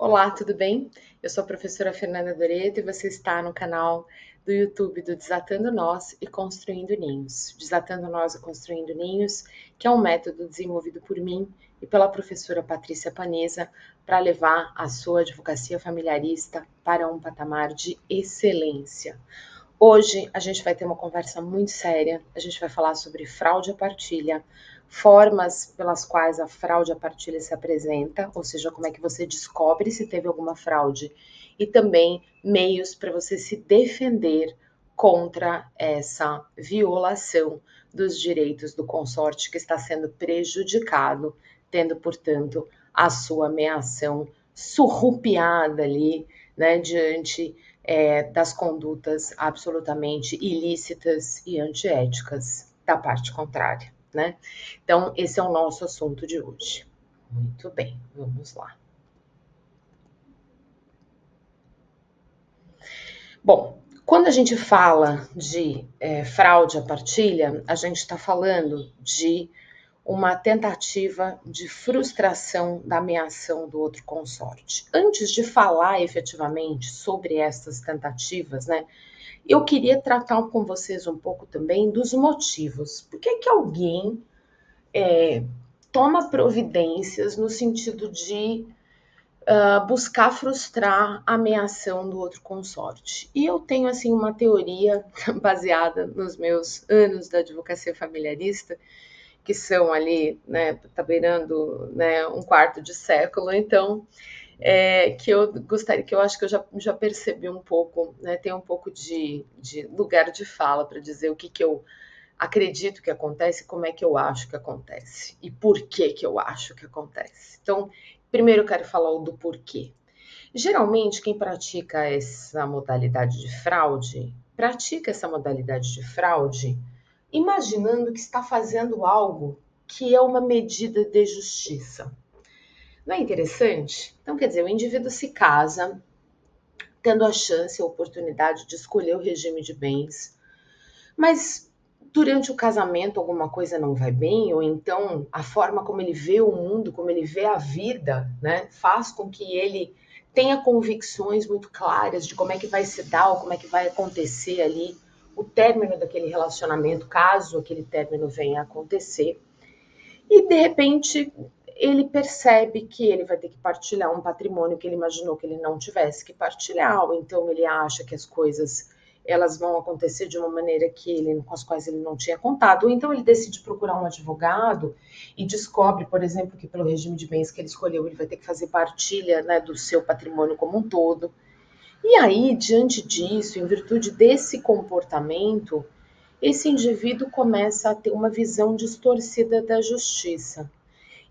Olá, tudo bem? Eu sou a professora Fernanda Doreto e você está no canal do YouTube do Desatando Nós e Construindo Ninhos. Desatando Nós e Construindo Ninhos, que é um método desenvolvido por mim e pela professora Patrícia Paneza para levar a sua advocacia familiarista para um patamar de excelência. Hoje a gente vai ter uma conversa muito séria, a gente vai falar sobre fraude à partilha, formas pelas quais a fraude à partilha se apresenta, ou seja, como é que você descobre se teve alguma fraude, e também meios para você se defender contra essa violação dos direitos do consorte que está sendo prejudicado, tendo, portanto, a sua ameação surrupiada ali, né, diante das condutas absolutamente ilícitas e antiéticas da parte contrária, né? Então, esse é o nosso assunto de hoje. Muito bem, vamos lá. Bom, quando a gente fala de fraude à partilha, a gente está falando de uma tentativa de frustração da ameação do outro consorte. Antes de falar efetivamente sobre essas tentativas, né, eu queria tratar com vocês um pouco também dos motivos. Por que alguém toma providências no sentido de buscar frustrar a ameação do outro consorte? E eu tenho assim uma teoria baseada nos meus anos da advocacia familiarista, que são ali, né, tá beirando, né, um quarto de século, então que eu gostaria, que eu acho que eu já percebi um pouco, né, tem um pouco de lugar de fala para dizer o que eu acredito que acontece, como é que eu acho que acontece e por que eu acho que acontece. Então, primeiro eu quero falar o do porquê. Geralmente, quem pratica essa modalidade de fraude, pratica essa modalidade de fraude imaginando que está fazendo algo que é uma medida de justiça. Não é interessante? Então, quer dizer, o indivíduo se casa, tendo a chance, a oportunidade de escolher o regime de bens, mas durante o casamento alguma coisa não vai bem, ou então a forma como ele vê o mundo, como ele vê a vida, né, faz com que ele tenha convicções muito claras de como é que vai se dar, ou como é que vai acontecer ali o término daquele relacionamento, caso aquele término venha a acontecer. E de repente ele percebe que ele vai ter que partilhar um patrimônio que ele imaginou que ele não tivesse que partilhar, ou então ele acha que as coisas elas vão acontecer de uma maneira com as quais ele não tinha contado, ou então ele decide procurar um advogado e descobre, por exemplo, que pelo regime de bens que ele escolheu, ele vai ter que fazer partilha, né, do seu patrimônio como um todo. E aí, diante disso, em virtude desse comportamento, esse indivíduo começa a ter uma visão distorcida da justiça.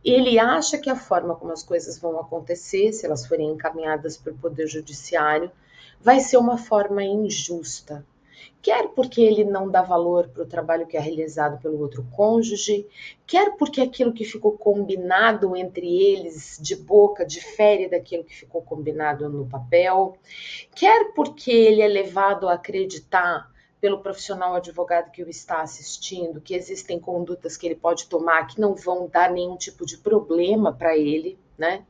Ele acha que a forma como as coisas vão acontecer, se elas forem encaminhadas para o Poder Judiciário, vai ser uma forma injusta. Quer porque ele não dá valor para o trabalho que é realizado pelo outro cônjuge, quer porque aquilo que ficou combinado entre eles de boca difere daquilo que ficou combinado no papel, quer porque ele é levado a acreditar pelo profissional advogado que o está assistindo, que existem condutas que ele pode tomar que não vão dar nenhum tipo de problema para ele, né?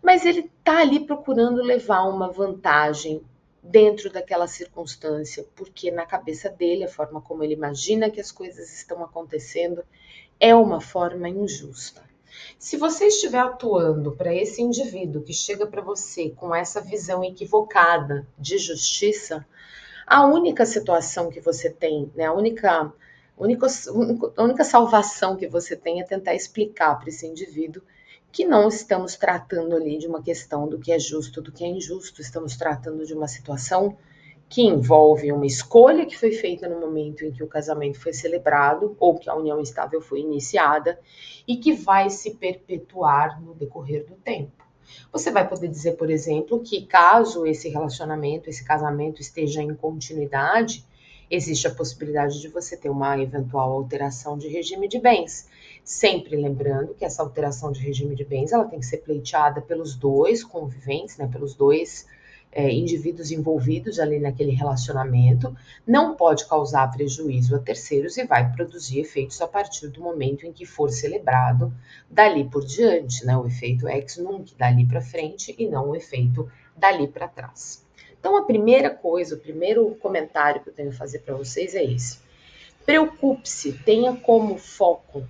Mas ele está ali procurando levar uma vantagem dentro daquela circunstância, porque na cabeça dele, a forma como ele imagina que as coisas estão acontecendo é uma forma injusta. Se você estiver atuando para esse indivíduo que chega para você com essa visão equivocada de justiça, a única situação que você tem, né, a única salvação que você tem é tentar explicar para esse indivíduo que não estamos tratando ali de uma questão do que é justo, do que é injusto, estamos tratando de uma situação que envolve uma escolha que foi feita no momento em que o casamento foi celebrado ou que a união estável foi iniciada e que vai se perpetuar no decorrer do tempo. Você vai poder dizer, por exemplo, que caso esse relacionamento, esse casamento esteja em continuidade, existe a possibilidade de você ter uma eventual alteração de regime de bens. Sempre lembrando que essa alteração de regime de bens ela tem que ser pleiteada pelos dois conviventes, né, pelos dois indivíduos envolvidos ali naquele relacionamento, não pode causar prejuízo a terceiros e vai produzir efeitos a partir do momento em que for celebrado dali por diante, né? O efeito ex nunc, dali para frente, e não o efeito dali para trás. Então, a primeira coisa, o primeiro comentário que eu tenho a fazer para vocês é esse. Preocupe-se, tenha como foco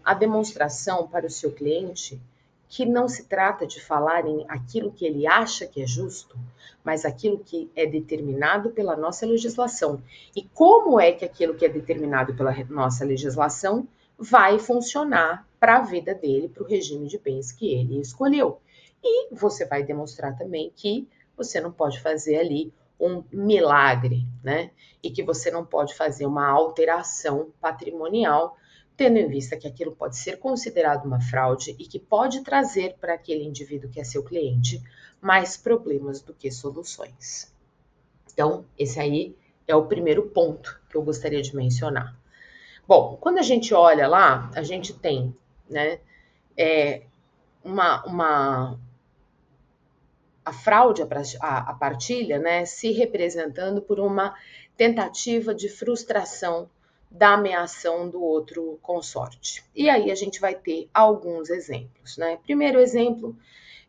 a demonstração para o seu cliente que não se trata de falar em aquilo que ele acha que é justo, mas aquilo que é determinado pela nossa legislação. E como é que aquilo que é determinado pela nossa legislação vai funcionar para a vida dele, para o regime de bens que ele escolheu. E você vai demonstrar também que você não pode fazer ali um milagre, né? E que você não pode fazer uma alteração patrimonial, tendo em vista que aquilo pode ser considerado uma fraude e que pode trazer para aquele indivíduo que é seu cliente mais problemas do que soluções. Então, esse aí é o primeiro ponto que eu gostaria de mencionar. Bom, quando a gente olha lá, a gente tem, né, a fraude, a partilha, né, se representando por uma tentativa de frustração da ameação do outro consorte. E aí a gente vai ter alguns exemplos, né? Primeiro exemplo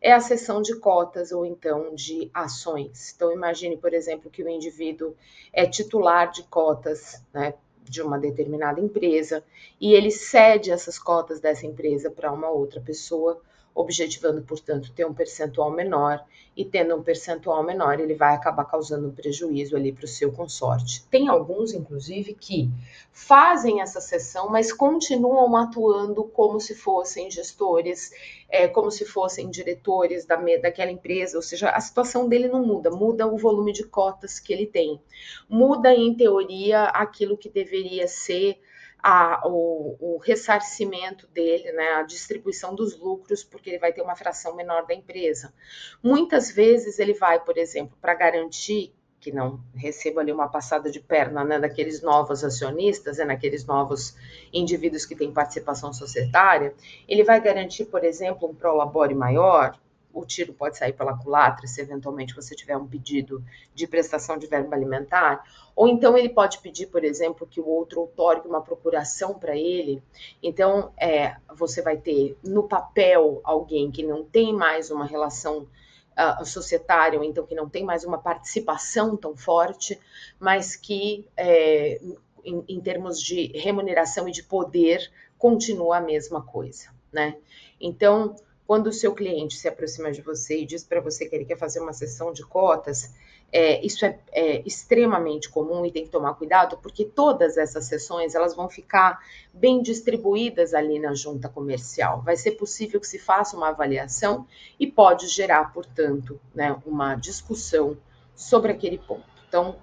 é a cessão de cotas ou então de ações. Então imagine, por exemplo, que o indivíduo é titular de cotas, né, de uma determinada empresa e ele cede essas cotas dessa empresa para uma outra pessoa, objetivando, portanto, ter um percentual menor, e tendo um percentual menor, ele vai acabar causando um prejuízo ali para o seu consorte. Tem alguns, inclusive, que fazem essa cessão, mas continuam atuando como se fossem gestores, como se fossem diretores daquela empresa, ou seja, a situação dele não muda, muda o volume de cotas que ele tem. Muda, em teoria, aquilo que deveria ser o ressarcimento dele, né, a distribuição dos lucros, porque ele vai ter uma fração menor da empresa. Muitas vezes ele vai, por exemplo, para garantir que não receba ali uma passada de perna, né, daqueles novos acionistas, né, naqueles novos indivíduos que têm participação societária, ele vai garantir, por exemplo, um prolabore maior. O tiro pode sair pela culatra se eventualmente você tiver um pedido de prestação de verba alimentar, ou então ele pode pedir, por exemplo, que o outro outorgue uma procuração para ele. Então, você vai ter no papel alguém que não tem mais uma relação societária, ou então que não tem mais uma participação tão forte, mas que, em termos de remuneração e de poder, continua a mesma coisa, né? Então, quando o seu cliente se aproxima de você e diz para você que ele quer fazer uma cessão de cotas, isso é extremamente comum e tem que tomar cuidado, porque todas essas sessões elas vão ficar bem distribuídas ali na junta comercial. Vai ser possível que se faça uma avaliação e pode gerar, portanto, né, uma discussão sobre aquele ponto. Então,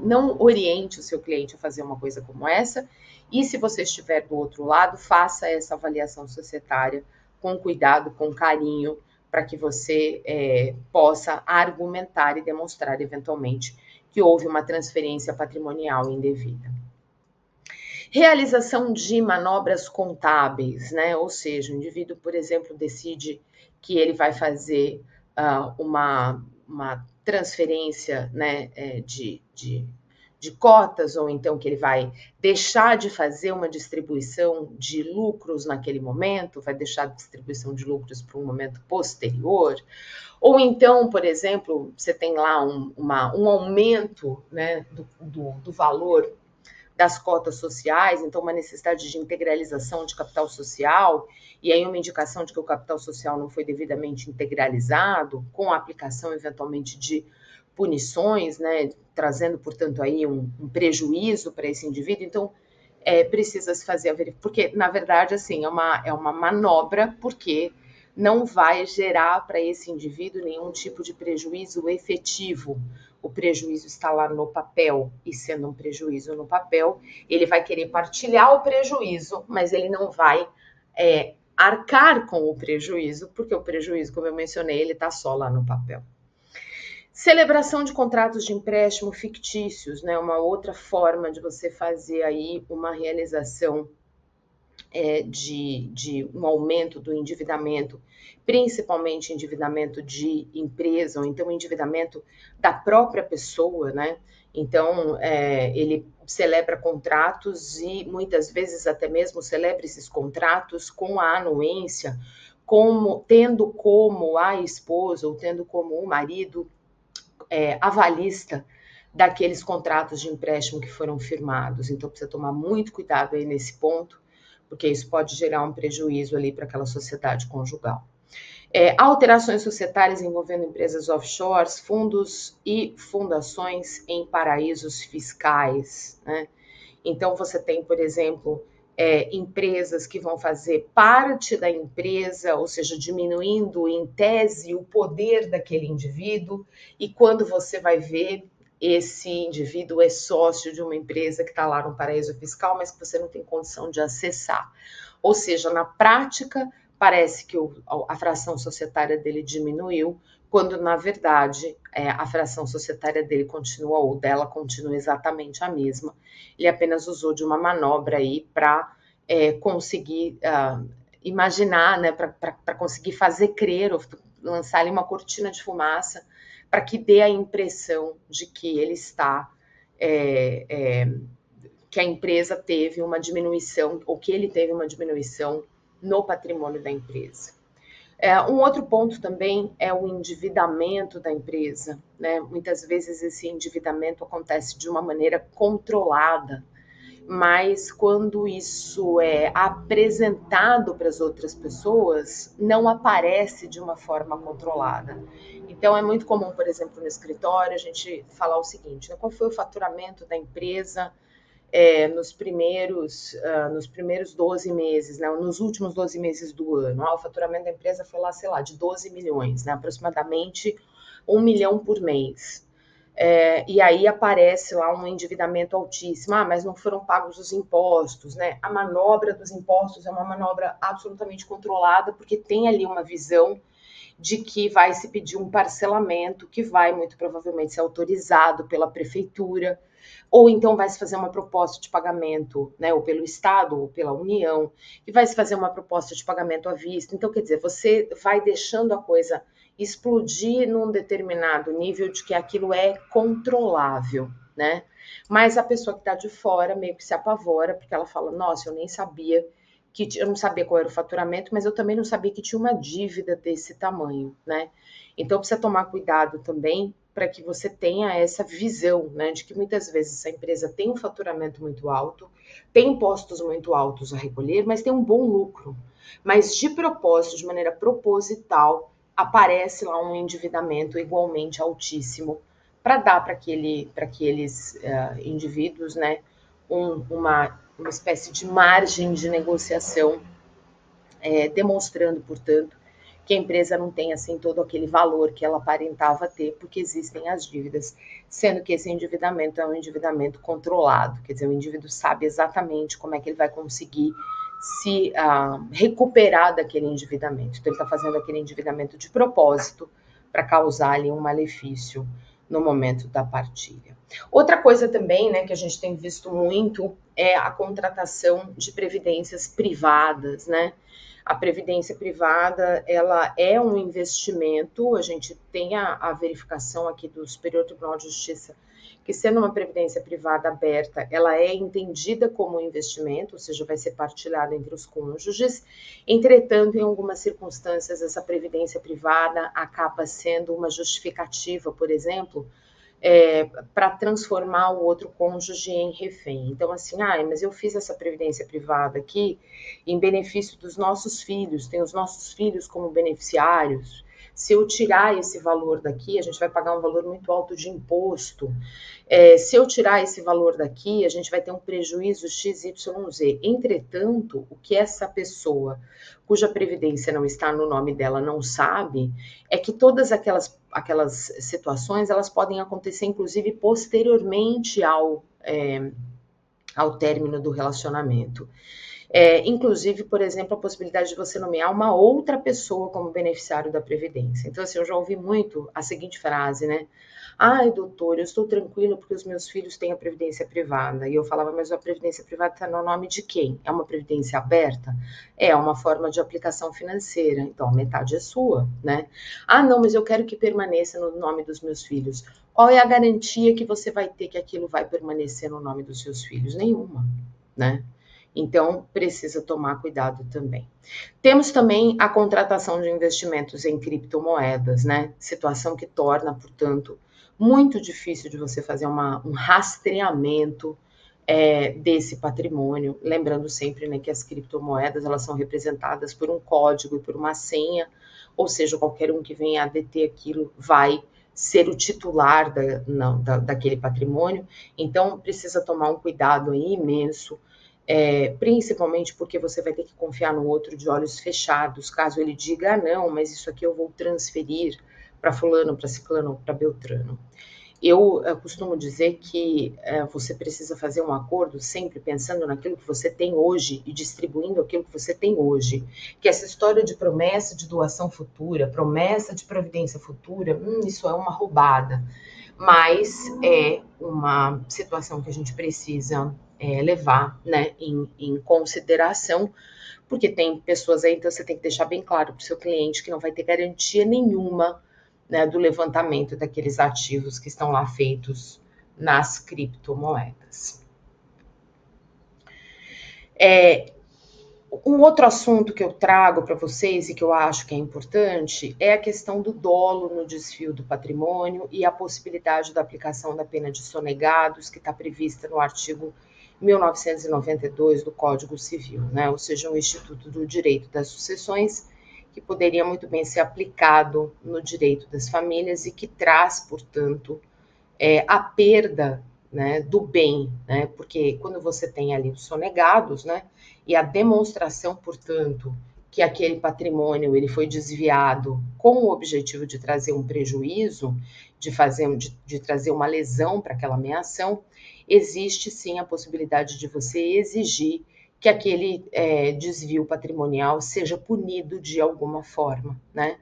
não oriente o seu cliente a fazer uma coisa como essa, e se você estiver do outro lado, faça essa avaliação societária com cuidado, com carinho, para que você possa argumentar e demonstrar eventualmente que houve uma transferência patrimonial indevida. Realização de manobras contábeis, né? Ou seja, o indivíduo, por exemplo, decide que ele vai fazer uma transferência, né, de cotas, ou então que ele vai deixar de fazer uma distribuição de lucros naquele momento, vai deixar a distribuição de lucros para um momento posterior, ou então, por exemplo, você tem lá um aumento, né, do valor das cotas sociais, então uma necessidade de integralização de capital social, e aí uma indicação de que o capital social não foi devidamente integralizado, com a aplicação eventualmente de punições, né, trazendo, portanto, aí um prejuízo para esse indivíduo. Então, precisa se fazer a verificação, porque, na verdade, assim, é uma manobra, porque não vai gerar para esse indivíduo nenhum tipo de prejuízo efetivo. O prejuízo está lá no papel, e sendo um prejuízo no papel, ele vai querer partilhar o prejuízo, mas ele não vai arcar com o prejuízo, porque o prejuízo, como eu mencionei, ele está só lá no papel. Celebração de contratos de empréstimo fictícios, né? Uma outra forma de você fazer aí uma realização de um aumento do endividamento, principalmente endividamento de empresa, ou então endividamento da própria pessoa, né? Então, ele celebra contratos e muitas vezes até mesmo celebra esses contratos com a anuência, tendo como a esposa ou tendo como o marido avalista daqueles contratos de empréstimo que foram firmados. Então, precisa tomar muito cuidado aí nesse ponto, porque isso pode gerar um prejuízo ali para aquela sociedade conjugal. Alterações societárias envolvendo empresas offshores, fundos e fundações em paraísos fiscais, né? Então, você tem, por exemplo, empresas que vão fazer parte da empresa, ou seja, diminuindo em tese o poder daquele indivíduo, e quando você vai ver, esse indivíduo é sócio de uma empresa que está lá no paraíso fiscal, mas que você não tem condição de acessar. Ou seja, na prática, parece que a fração societária dele diminuiu, quando na verdade a fração societária dele continua, ou dela continua exatamente a mesma. Ele apenas usou de uma manobra aí para conseguir imaginar, né, para conseguir fazer crer, ou lançar ali uma cortina de fumaça, para que dê a impressão de que ele está, que a empresa teve uma diminuição, ou que ele teve uma diminuição no patrimônio da empresa. Um outro ponto também é o endividamento da empresa, né? Muitas vezes esse endividamento acontece de uma maneira controlada, mas quando isso é apresentado para as outras pessoas, não aparece de uma forma controlada. Então, é muito comum, por exemplo, no escritório, a gente falar o seguinte, né? Qual foi o faturamento da empresa nos primeiros 12 meses, né? Nos últimos 12 meses do ano? O faturamento da empresa foi lá, sei lá, de 12 milhões, né? Aproximadamente 1 milhão por mês. E aí aparece lá um endividamento altíssimo, mas não foram pagos os impostos, né? A manobra dos impostos é uma manobra absolutamente controlada, porque tem ali uma visão de que vai se pedir um parcelamento que vai muito provavelmente ser autorizado pela prefeitura, ou então vai se fazer uma proposta de pagamento, né, ou pelo Estado ou pela União, e vai se fazer uma proposta de pagamento à vista. Então, quer dizer, você vai deixando a coisa explodir num determinado nível de que aquilo é controlável, né? Mas a pessoa que está de fora meio que se apavora, porque ela fala, nossa, eu nem sabia eu não sabia qual era o faturamento, mas eu também não sabia que tinha uma dívida desse tamanho, né? Então precisa tomar cuidado também para que você tenha essa visão, né, de que muitas vezes essa empresa tem um faturamento muito alto, tem impostos muito altos a recolher, mas tem um bom lucro. Mas de propósito, de maneira proposital, aparece lá um endividamento igualmente altíssimo para dar para aqueles indivíduos, né, uma espécie de margem de negociação, demonstrando, portanto, que a empresa não tem assim todo aquele valor que ela aparentava ter, porque existem as dívidas, sendo que esse endividamento é um endividamento controlado, quer dizer, o indivíduo sabe exatamente como é que ele vai conseguir se recuperar daquele endividamento. Então, ele está fazendo aquele endividamento de propósito para causar ali um malefício no momento da partilha. Outra coisa também, né, que a gente tem visto muito é a contratação de previdências privadas, né? A previdência privada, ela é um investimento, a gente tem a verificação aqui do Superior Tribunal de Justiça, que sendo uma previdência privada aberta, ela é entendida como um investimento, ou seja, vai ser partilhada entre os cônjuges. Entretanto, em algumas circunstâncias, essa previdência privada acaba sendo uma justificativa, por exemplo, para transformar o outro cônjuge em refém. Então, assim, mas eu fiz essa previdência privada aqui em benefício dos nossos filhos, tem os nossos filhos como beneficiários. Se eu tirar esse valor daqui, a gente vai pagar um valor muito alto de imposto. Se eu tirar esse valor daqui, a gente vai ter um prejuízo XYZ. Entretanto, o que essa pessoa cuja previdência não está no nome dela não sabe é que todas aquelas situações elas podem acontecer, inclusive, posteriormente ao término do relacionamento. Inclusive, por exemplo, a possibilidade de você nomear uma outra pessoa como beneficiário da Previdência. Então, assim, eu já ouvi muito a seguinte frase, né? Ai, doutor, eu estou tranquilo porque os meus filhos têm a previdência privada. E eu falava, mas a previdência privada está no nome de quem? É uma previdência aberta? É uma forma de aplicação financeira. Então, a metade é sua, né? Ah, não, mas eu quero que permaneça no nome dos meus filhos. Qual é a garantia que você vai ter que aquilo vai permanecer no nome dos seus filhos? Nenhuma, né? Então, precisa tomar cuidado também. Temos também a contratação de investimentos em criptomoedas, né? Situação que torna, portanto, muito difícil de você fazer um rastreamento desse patrimônio. Lembrando sempre, né, que as criptomoedas elas são representadas por um código e por uma senha, ou seja, qualquer um que venha a deter aquilo vai ser o titular daquele patrimônio. Então, precisa tomar um cuidado aí imenso. Principalmente porque você vai ter que confiar no outro de olhos fechados, caso ele diga, ah, não, mas isso aqui eu vou transferir para fulano, para ciclano, para beltrano. Eu costumo dizer que você precisa fazer um acordo sempre pensando naquilo que você tem hoje e distribuindo aquilo que você tem hoje. Que essa história de promessa de doação futura, promessa de previdência futura, isso é uma roubada. Mas é uma situação que a gente precisa levar, né, em consideração, porque tem pessoas aí, então você tem que deixar bem claro para o seu cliente que não vai ter garantia nenhuma, né, do levantamento daqueles ativos que estão lá feitos nas criptomoedas. Um outro assunto que eu trago para vocês e que eu acho que é importante é a questão do dolo no desvio do patrimônio e a possibilidade da aplicação da pena de sonegados, que está prevista no artigo 1992 do Código Civil, né? Ou seja, um instituto do direito das sucessões que poderia muito bem ser aplicado no direito das famílias e que traz, portanto, a perda, né, do bem, né? Porque quando você tem ali os sonegados, né, e a demonstração, portanto, que aquele patrimônio ele foi desviado com o objetivo de trazer um prejuízo, de trazer uma lesão para aquela meação, existe sim a possibilidade de você exigir que aquele desvio patrimonial seja punido de alguma forma, né?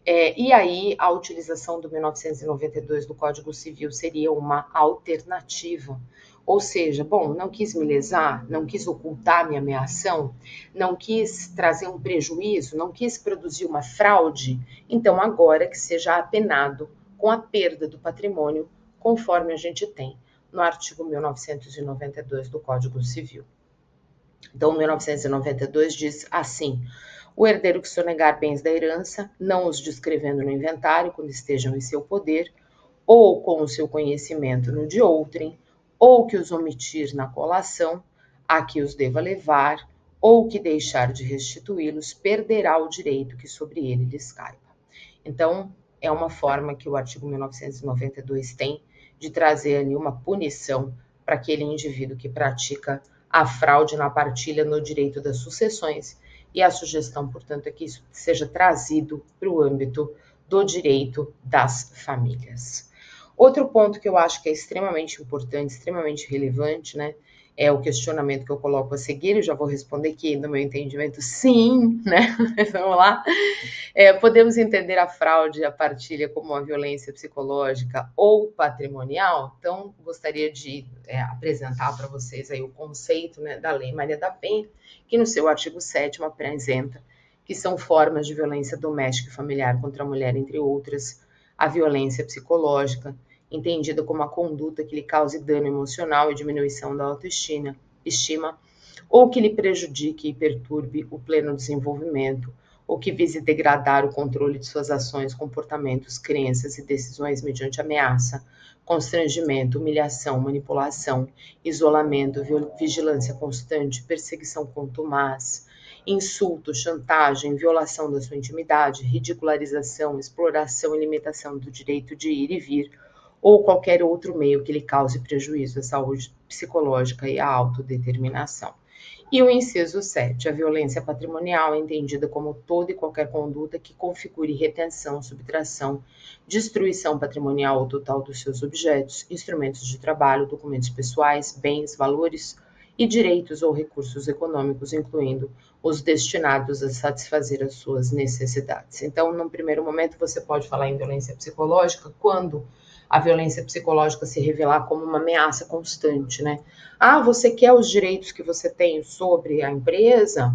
E aí, a utilização do 1992 do Código Civil seria uma alternativa. Ou seja, bom, não quis me lesar, não quis ocultar minha ameação, não quis trazer um prejuízo, não quis produzir uma fraude, então agora que seja apenado com a perda do patrimônio, conforme a gente tem no artigo 1992 do Código Civil. Então, 1992 diz assim: o herdeiro que sonegar bens da herança, não os descrevendo no inventário quando estejam em seu poder, ou com o seu conhecimento no de outrem, ou que os omitir na colação, a que os deva levar, ou que deixar de restituí-los, perderá o direito que sobre ele lhes caiba. Então, é uma forma que o artigo 1992 tem de trazer ali uma punição para aquele indivíduo que pratica a fraude na partilha no direito das sucessões, e a sugestão, portanto, é que isso seja trazido para o âmbito do direito das famílias. Outro ponto que eu acho que é extremamente importante, extremamente relevante, né, é o questionamento que eu coloco a seguir, eu já vou responder que, no meu entendimento, sim, né, vamos lá. Podemos entender a fraude e a partilha como uma violência psicológica ou patrimonial? Então, gostaria de apresentar para vocês aí o conceito, né, da Lei Maria da Penha, que no seu artigo 7º apresenta que são formas de violência doméstica e familiar contra a mulher, entre outras, a violência psicológica, entendida como a conduta que lhe cause dano emocional e diminuição da autoestima, ou que lhe prejudique e perturbe o pleno desenvolvimento, ou que vise degradar o controle de suas ações, comportamentos, crenças e decisões mediante ameaça, constrangimento, humilhação, manipulação, isolamento, vigilância constante, perseguição contumaz, insulto, chantagem, violação da sua intimidade, ridicularização, exploração e limitação do direito de ir e vir, ou qualquer outro meio que lhe cause prejuízo à saúde psicológica e à autodeterminação. E o inciso 7, a violência patrimonial é entendida como toda e qualquer conduta que configure retenção, subtração, destruição patrimonial ou total dos seus objetos, instrumentos de trabalho, documentos pessoais, bens, valores e direitos ou recursos econômicos, incluindo os destinados a satisfazer as suas necessidades. Então, num primeiro momento, você pode falar em violência psicológica quando a violência psicológica se revelar como uma ameaça constante, né? Ah, você quer os direitos que você tem sobre a empresa?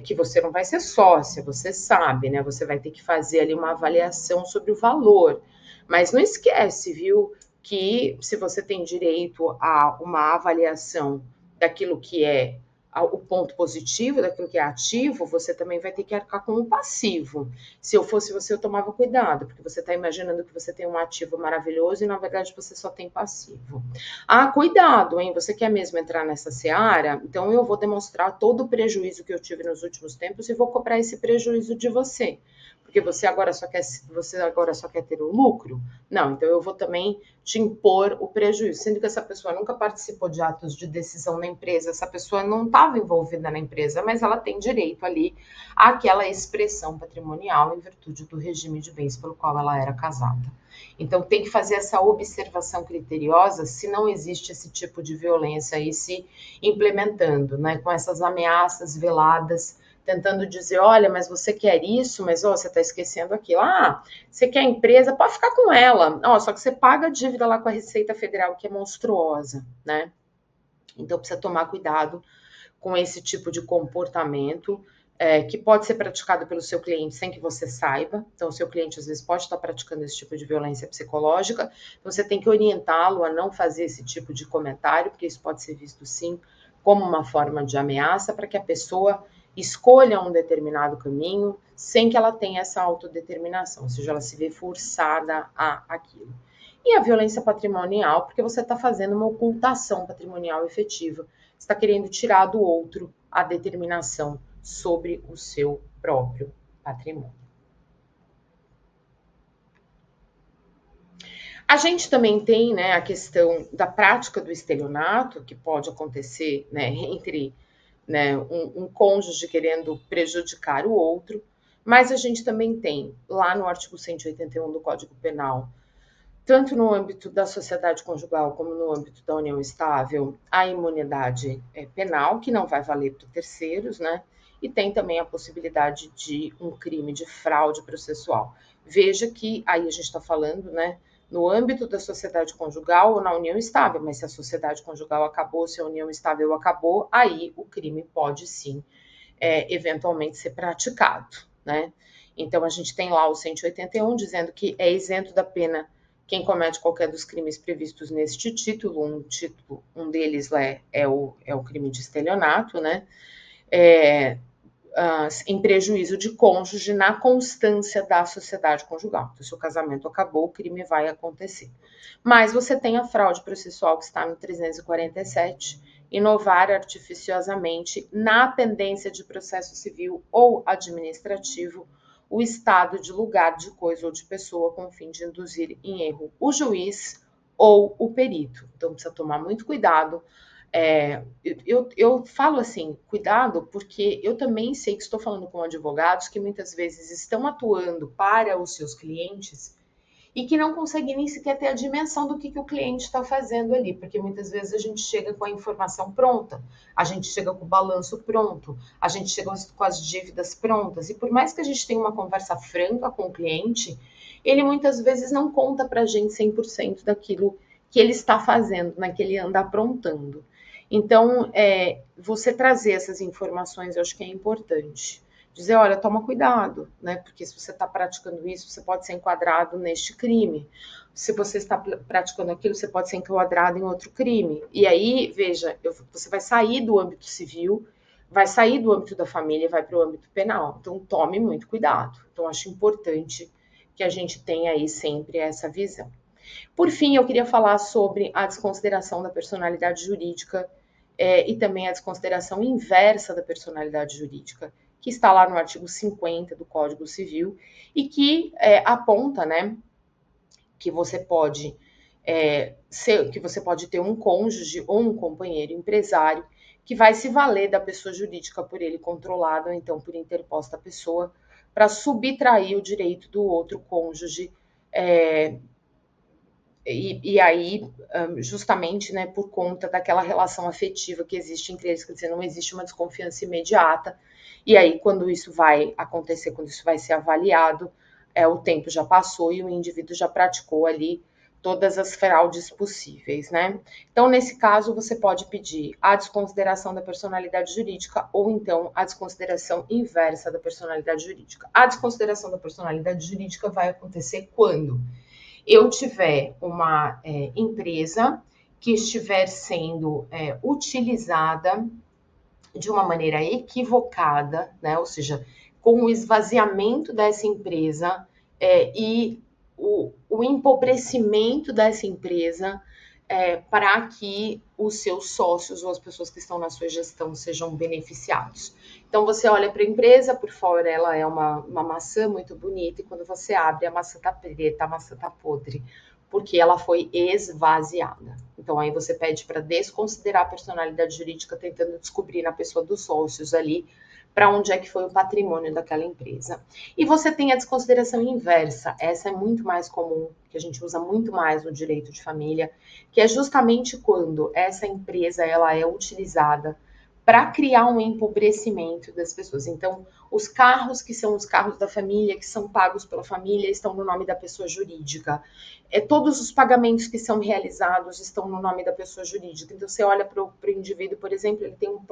Que você não vai ser sócia, você sabe, né? Você vai ter que fazer ali uma avaliação sobre o valor. Mas não esquece, viu, que se você tem direito a uma avaliação daquilo que é o ponto positivo, daquilo que é ativo, você também vai ter que arcar com o passivo. Se eu fosse você, eu tomava cuidado, porque você está imaginando que você tem um ativo maravilhoso e, na verdade, você só tem passivo. Ah, cuidado, hein? Você quer mesmo entrar nessa seara? Então eu vou demonstrar todo o prejuízo que eu tive nos últimos tempos e vou cobrar esse prejuízo de você. Porque você agora só quer ter o lucro? Não, então eu vou também te impor o prejuízo, sendo que essa pessoa nunca participou de atos de decisão na empresa, essa pessoa não estava envolvida na empresa, mas ela tem direito ali àquela expressão patrimonial em virtude do regime de bens pelo qual ela era casada. Então tem que fazer essa observação criteriosa se não existe esse tipo de violência aí se implementando, né, com essas ameaças veladas, tentando dizer, olha, mas você quer isso, mas você está esquecendo aquilo. Ah, você quer a empresa, pode ficar com ela. Só que você paga a dívida lá com a Receita Federal, que é monstruosa, né? Então precisa tomar cuidado com esse tipo de comportamento, que pode ser praticado pelo seu cliente sem que você saiba. Então, o seu cliente às vezes pode estar praticando esse tipo de violência psicológica. Então, você tem que orientá-lo a não fazer esse tipo de comentário, porque isso pode ser visto sim como uma forma de ameaça para que a pessoa escolha um determinado caminho sem que ela tenha essa autodeterminação, ou seja, ela se vê forçada a aquilo. E a violência patrimonial, porque você está fazendo uma ocultação patrimonial efetiva, está querendo tirar do outro a determinação sobre o seu próprio patrimônio. A gente também tem, né, a questão da prática do estelionato, que pode acontecer, né, entre, né, um cônjuge querendo prejudicar o outro, mas a gente também tem, lá no artigo 181 do Código Penal, tanto no âmbito da sociedade conjugal como no âmbito da união estável, a imunidade penal, que não vai valer para terceiros, né? E tem também a possibilidade de um crime de fraude processual. Veja que aí a gente está falando, né, no âmbito da sociedade conjugal ou na união estável, mas se a sociedade conjugal acabou, se a união estável acabou, aí o crime pode sim, eventualmente ser praticado, né? Então a gente tem lá o 181 dizendo que é isento da pena quem comete qualquer dos crimes previstos neste título, um deles é o crime de estelionato, né? Em prejuízo de cônjuge na constância da sociedade conjugal. Então, se o casamento acabou, o crime vai acontecer. Mas você tem a fraude processual que está no 347, inovar artificiosamente na pendência de processo civil ou administrativo o estado de lugar, de coisa ou de pessoa com o fim de induzir em erro o juiz ou o perito. Então precisa tomar muito cuidado. Eu falo assim, cuidado, porque eu também sei que estou falando com advogados que muitas vezes estão atuando para os seus clientes e que não conseguem nem sequer ter a dimensão do que o cliente está fazendo ali, porque muitas vezes a gente chega com a informação pronta, a gente chega com o balanço pronto, a gente chega com as dívidas prontas, e por mais que a gente tenha uma conversa franca com o cliente, ele muitas vezes não conta para a gente 100% daquilo que ele está fazendo, né, que ele anda aprontando. Então, você trazer essas informações eu acho que é importante. Dizer, olha, toma cuidado, né? Porque se você está praticando isso, você pode ser enquadrado neste crime. Se você está praticando aquilo, você pode ser enquadrado em outro crime. E aí, veja, você vai sair do âmbito civil, vai sair do âmbito da família e vai para o âmbito penal. Então, tome muito cuidado. Então, acho importante que a gente tenha aí sempre essa visão. Por fim, eu queria falar sobre a desconsideração da personalidade jurídica e também a desconsideração inversa da personalidade jurídica, que está lá no artigo 50 do Código Civil e que aponta, né, que você pode ter um cônjuge ou um companheiro empresário que vai se valer da pessoa jurídica por ele controlada ou então por interposta pessoa para subtrair o direito do outro cônjuge E aí, justamente, né, por conta daquela relação afetiva que existe entre eles, quer dizer, não existe uma desconfiança imediata. E aí, quando isso vai acontecer, quando isso vai ser avaliado, o tempo já passou e o indivíduo já praticou ali todas as fraudes possíveis, né? Então, nesse caso, você pode pedir a desconsideração da personalidade jurídica ou então a desconsideração inversa da personalidade jurídica. A desconsideração da personalidade jurídica vai acontecer quando eu tiver uma empresa que estiver sendo utilizada de uma maneira equivocada, né? Ou seja, com o esvaziamento dessa empresa e o empobrecimento dessa empresa para que os seus sócios ou as pessoas que estão na sua gestão sejam beneficiados. Então você olha para a empresa, por fora ela é uma maçã muito bonita, e quando você abre, a maçã está preta, a maçã está podre, porque ela foi esvaziada. Então aí você pede para desconsiderar a personalidade jurídica, tentando descobrir na pessoa dos sócios ali para onde é que foi o patrimônio daquela empresa. E você tem a desconsideração inversa, essa é muito mais comum, que a gente usa muito mais no direito de família, que é justamente quando essa empresa ela é utilizada para criar um empobrecimento das pessoas. Então, os carros que são os carros da família, que são pagos pela família, estão no nome da pessoa jurídica. Todos os pagamentos que são realizados estão no nome da pessoa jurídica. Então, você olha para o indivíduo, por exemplo, ele tem um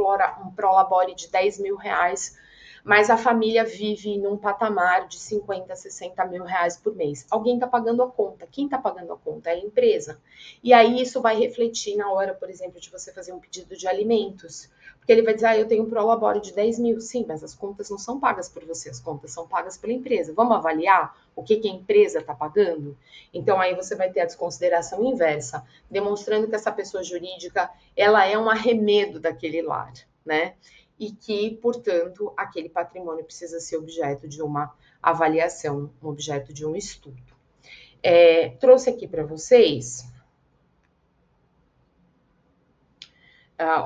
prolabore de 10 mil reais, mas a família vive num patamar de 50, 60 mil reais por mês. Alguém está pagando a conta. Quem está pagando a conta é a empresa. E aí isso vai refletir na hora, por exemplo, de você fazer um pedido de alimentos. Porque ele vai dizer, eu tenho um prolabore de 10 mil. Sim, mas as contas não são pagas por você, as contas são pagas pela empresa. Vamos avaliar o que a empresa está pagando? Então aí você vai ter a desconsideração inversa, demonstrando que essa pessoa jurídica, ela é um arremedo daquele lar, né? E que, portanto, aquele patrimônio precisa ser objeto de uma avaliação, um objeto de um estudo. Trouxe aqui para vocês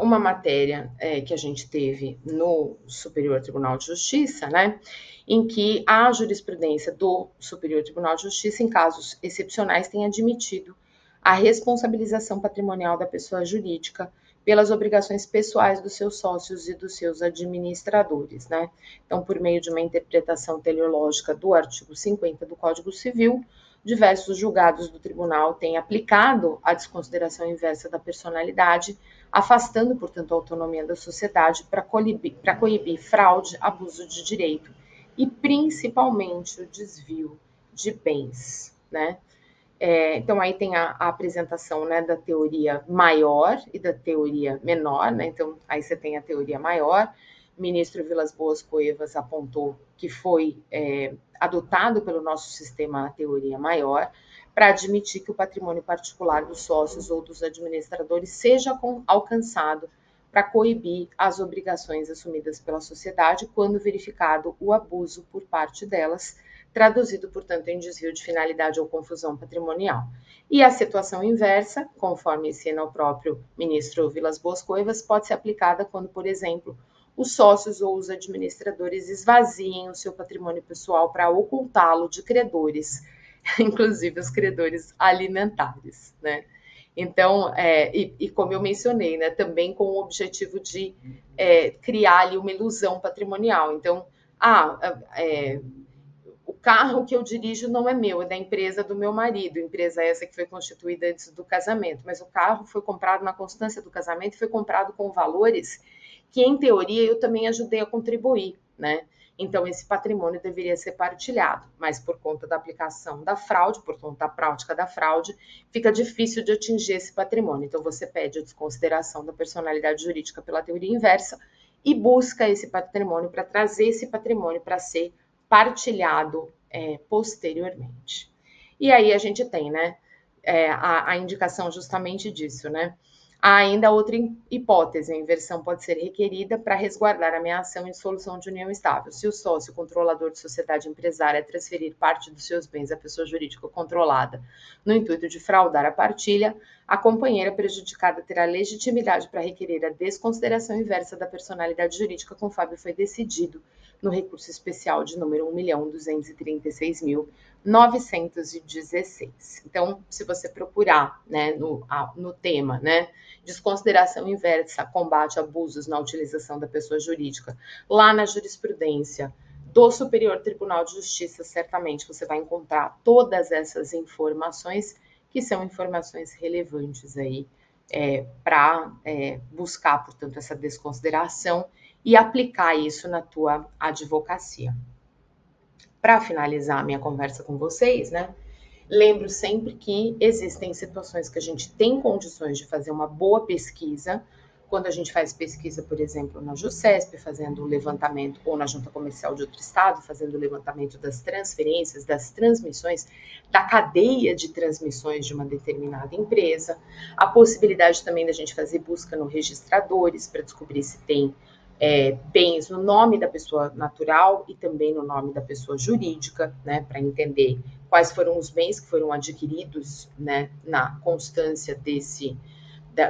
uma matéria que a gente teve no Superior Tribunal de Justiça, né, em que a jurisprudência do Superior Tribunal de Justiça, em casos excepcionais, tem admitido a responsabilização patrimonial da pessoa jurídica pelas obrigações pessoais dos seus sócios e dos seus administradores, né? Então, por meio de uma interpretação teleológica do artigo 50 do Código Civil, diversos julgados do tribunal têm aplicado a desconsideração inversa da personalidade, afastando, portanto, a autonomia da sociedade para coibir fraude, abuso de direito e, principalmente, o desvio de bens, né? Então, aí tem a apresentação, né, da teoria maior e da teoria menor, né? Então, aí você tem a teoria maior. O ministro Vilas Boas Cuevas apontou que foi adotado pelo nosso sistema a teoria maior para admitir que o patrimônio particular dos sócios ou dos administradores seja alcançado para coibir as obrigações assumidas pela sociedade quando verificado o abuso por parte delas, traduzido, portanto, em desvio de finalidade ou confusão patrimonial. E a situação inversa, conforme ensina o próprio ministro Vilas Boas Cuevas, pode ser aplicada quando, por exemplo, os sócios ou os administradores esvaziem o seu patrimônio pessoal para ocultá-lo de credores, inclusive os credores alimentares, né? Então, como eu mencionei, né, também com o objetivo de criar ali uma ilusão patrimonial. Então, o carro que eu dirijo não é meu, é da empresa do meu marido, empresa essa que foi constituída antes do casamento, mas o carro foi comprado na constância do casamento e foi comprado com valores que, em teoria, eu também ajudei a contribuir, né? Então, esse patrimônio deveria ser partilhado, mas por conta da aplicação da fraude, por conta da prática da fraude, fica difícil de atingir esse patrimônio. Então, você pede a desconsideração da personalidade jurídica pela teoria inversa e busca esse patrimônio para trazer esse patrimônio para ser partilhado posteriormente. E aí a gente tem, né, a indicação justamente disso, né? Há ainda outra hipótese, a inversão pode ser requerida para resguardar a ameação em dissolução de união estável. Se o sócio controlador de sociedade empresária transferir parte dos seus bens à pessoa jurídica controlada no intuito de fraudar a partilha, a companheira prejudicada terá legitimidade para requerer a desconsideração inversa da personalidade jurídica, conforme foi decidido no recurso especial de número 1.236.916. Então, se você procurar, né, no tema, né, desconsideração inversa, combate a abusos na utilização da pessoa jurídica, lá na jurisprudência do Superior Tribunal de Justiça, certamente você vai encontrar todas essas informações, que são informações relevantes aí para buscar, portanto, essa desconsideração e aplicar isso na tua advocacia. Para finalizar a minha conversa com vocês, né? Lembro sempre que existem situações que a gente tem condições de fazer uma boa pesquisa. Quando a gente faz pesquisa, por exemplo, na JuSesp, fazendo o levantamento, ou na Junta Comercial de outro estado, fazendo o levantamento das transferências, das transmissões, da cadeia de transmissões de uma determinada empresa. A possibilidade também da gente fazer busca no registradores para descobrir se tem bens no nome da pessoa natural e também no nome da pessoa jurídica, né, para entender quais foram os bens que foram adquiridos, né, na constância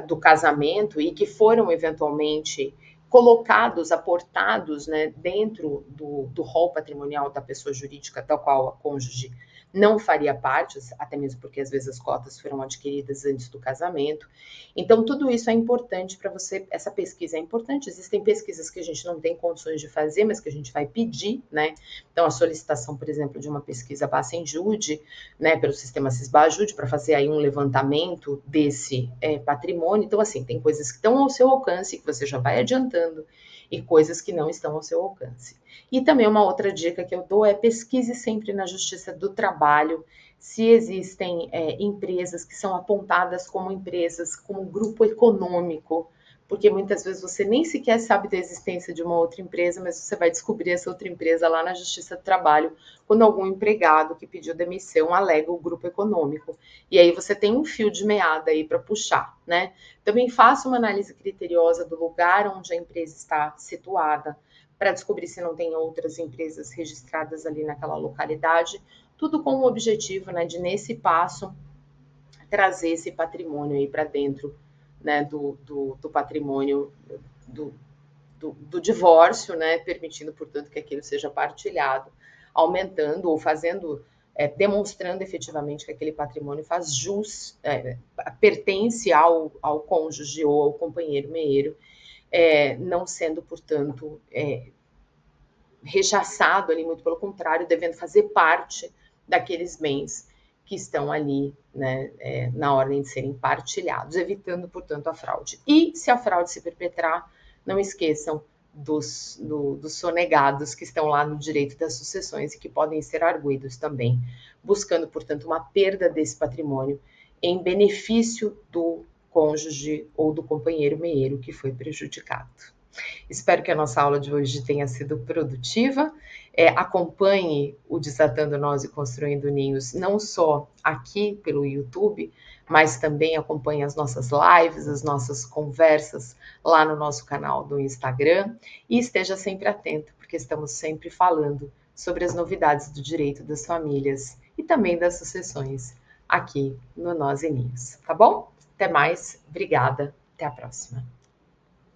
do casamento e que foram eventualmente colocados, aportados, né, dentro do rol patrimonial da pessoa jurídica, da qual a cônjuge não faria parte, até mesmo porque às vezes as cotas foram adquiridas antes do casamento. Então, tudo isso é importante para você, essa pesquisa é importante. Existem pesquisas que a gente não tem condições de fazer, mas que a gente vai pedir, né? Então, a solicitação, por exemplo, de uma pesquisa Bacen-Jude, né, pelo sistema Cisba-Jude, para fazer aí um levantamento desse patrimônio. Então, assim, tem coisas que estão ao seu alcance, que você já vai adiantando, e coisas que não estão ao seu alcance. E também uma outra dica que eu dou é pesquise sempre na Justiça do Trabalho se existem empresas que são apontadas como empresas, como grupo econômico, porque muitas vezes você nem sequer sabe da existência de uma outra empresa, mas você vai descobrir essa outra empresa lá na Justiça do Trabalho, quando algum empregado que pediu demissão alega o grupo econômico. E aí você tem um fio de meada aí para puxar, né? Também faça uma análise criteriosa do lugar onde a empresa está situada, para descobrir se não tem outras empresas registradas ali naquela localidade, tudo com o objetivo, né, de nesse passo trazer esse patrimônio aí para dentro, né, do patrimônio do divórcio, né, permitindo, portanto, que aquilo seja partilhado, aumentando ou fazendo, demonstrando efetivamente que aquele patrimônio faz jus, pertence ao cônjuge ou ao companheiro meeiro, não sendo, portanto, rechaçado ali, muito pelo contrário, devendo fazer parte daqueles bens que estão ali, né, na ordem de serem partilhados, evitando, portanto, a fraude. E se a fraude se perpetrar, não esqueçam dos sonegados que estão lá no direito das sucessões e que podem ser arguidos também, buscando, portanto, uma perda desse patrimônio em benefício do cônjuge ou do companheiro meeiro que foi prejudicado. Espero que a nossa aula de hoje tenha sido produtiva. Acompanhe o Desatando Nós e Construindo Ninhos, não só aqui pelo YouTube, mas também acompanhe as nossas lives, as nossas conversas lá no nosso canal do Instagram e esteja sempre atento, porque estamos sempre falando sobre as novidades do direito das famílias e também das sucessões aqui no Nós e Ninhos, tá bom? Até mais, obrigada, até a próxima.